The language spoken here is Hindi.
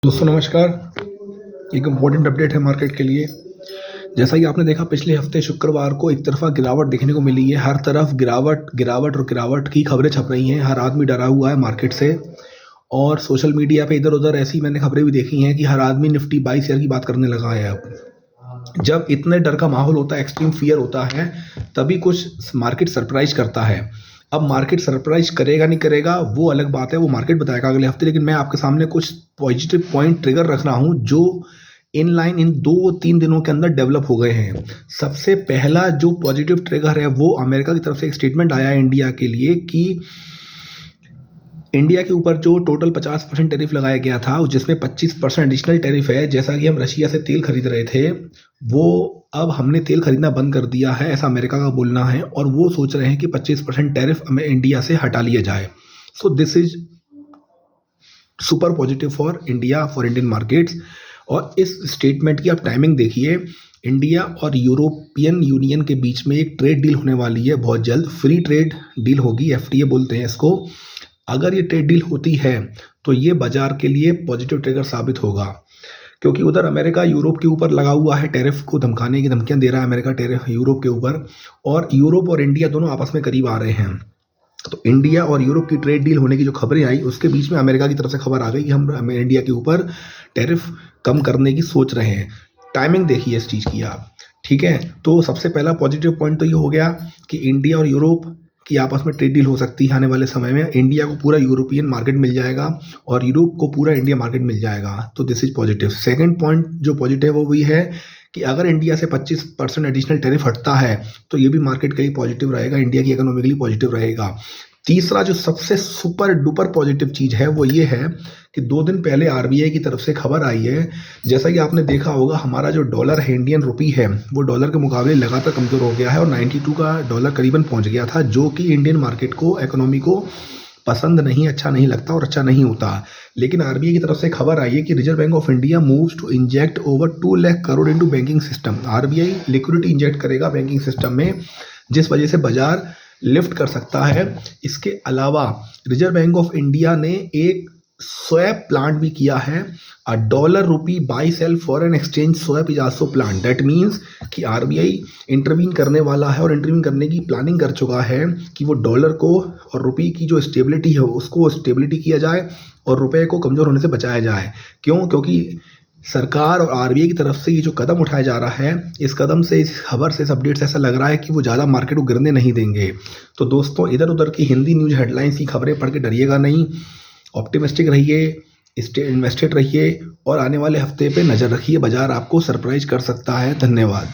दोस्तों नमस्कार। एक इम्पोर्टेंट अपडेट है मार्केट के लिए। जैसा कि आपने देखा पिछले हफ्ते शुक्रवार को एक तरफा गिरावट देखने को मिली है। हर तरफ गिरावट गिरावट और गिरावट की खबरें छप रही हैं। हर आदमी डरा हुआ है मार्केट से और सोशल मीडिया पे इधर उधर ऐसी मैंने खबरें भी देखी हैं कि हर आदमी निफ्टी 22 शेयर की बात करने लगा है। अब जब इतने डर का माहौल होता है, एक्सट्रीम फियर होता है, तभी कुछ मार्केट सरप्राइज करता है। अब मार्केट सरप्राइज करेगा नहीं करेगा वो अलग बात है, वो मार्केट बताएगा अगले हफ्ते। लेकिन मैं आपके सामने कुछ पॉजिटिव पॉइंट ट्रिगर रख रहा हूं जो इन लाइन इन 2-3 दिनों के अंदर डेवलप हो गए हैं। सबसे पहला जो पॉजिटिव ट्रिगर है वो अमेरिका की तरफ से एक स्टेटमेंट आया है इंडिया के लिए कि इंडिया के ऊपर जो टोटल 50% टैरिफ लगाया गया था, जिसमें 25% एडिशनल टैरिफ है। जैसा कि हम रशिया से तेल खरीद रहे थे, वो अब हमने तेल खरीदना बंद कर दिया है, ऐसा अमेरिका का बोलना है। और वो सोच रहे हैं कि 25% टैरिफ हमें इंडिया से हटा लिया जाए। So this is super positive for India, for Indian markets. और इस स्टेटमेंट की आप टाइमिंग देखिए। इंडिया और यूरोपियन यूनियन के बीच में एक ट्रेड डील होने वाली है बहुत जल्द। फ्री ट्रेड डील होगी, एफटीए बोलते हैं इसको। अगर ये ट्रेड डील होती है तो ये बाजार के लिए पॉजिटिव ट्रिगर साबित होगा, क्योंकि उधर अमेरिका यूरोप के ऊपर लगा हुआ है, टैरिफ को धमकाने की धमकियां दे रहा है अमेरिका टैरिफ यूरोप के ऊपर। और यूरोप और इंडिया दोनों आपस में करीब आ रहे हैं। तो इंडिया और यूरोप की ट्रेड डील होने की जो खबरें आई, उसके बीच में अमेरिका की तरफ से खबर आ गई कि हम इंडिया के ऊपर टैरिफ कम करने की सोच रहे हैं। टाइमिंग देखिए इस चीज़ की आप, ठीक है। तो सबसे पहला पॉजिटिव पॉइंट तो ये हो गया कि इंडिया और यूरोप कि आपस में ट्रेड डील हो सकती है आने वाले समय में। इंडिया को पूरा यूरोपियन मार्केट मिल जाएगा और यूरोप को पूरा इंडिया मार्केट मिल जाएगा। तो this is positive. Second point जो पॉजिटिव है वो ये है कि अगर इंडिया से 25% एडिशनल टैरिफ हटता है तो ये भी मार्केट के लिए पॉजिटिव रहेगा, इंडिया की इकोनॉमी के लिए पॉजिटिव रहेगा। तीसरा जो सबसे सुपर डुपर पॉजिटिव चीज़ है वो ये है कि 2 दिन पहले आरबीआई की तरफ से खबर आई है। जैसा कि आपने देखा होगा, हमारा जो डॉलर है, इंडियन रुपी है, वो डॉलर के मुकाबले लगातार कमज़ोर हो गया है और 92 का डॉलर करीबन पहुंच गया था, जो कि इंडियन मार्केट को, इकोनॉमी को पसंद नहीं, अच्छा नहीं लगता और अच्छा नहीं होता। लेकिन आरबीआई की तरफ से खबर आई है कि reserve bank of India moves to inject over 2 lakh crore into banking system. RBI liquidity inject करेगा बैंकिंग सिस्टम में, जिस वजह से बाजार लिफ्ट कर सकता है। इसके अलावा रिजर्व बैंक ऑफ इंडिया ने एक स्वैप प्लांट भी किया है। Dollar rupee buy sell foreign exchange swap is also plan. That means कि आरबीआई इंटरवीन करने वाला है और इंटरवीन करने की प्लानिंग कर चुका है कि वो डॉलर को और रुपये की जो स्टेबिलिटी है उसको स्टेबिलिटी किया जाए और रुपये को कमज़ोर होने से बचाया जाए। क्यों? क्योंकि सरकार और आरबीआई की तरफ से ये जो कदम उठाया जा रहा है, इस कदम से, इस खबर से, इस अपडेट से ऐसा लग रहा है कि वो ज़्यादा मार्केट को गिरने नहीं देंगे। तो दोस्तों, इधर उधर की हिंदी न्यूज़ हेडलाइंस की खबरें पढ़ के डरिएगा नहीं, ऑप्टिमिस्टिक रहिए, इन्वेस्टेड रहिए और आने वाले हफ्ते पे नज़र रखिए। बाजार आपको सरप्राइज कर सकता है। धन्यवाद।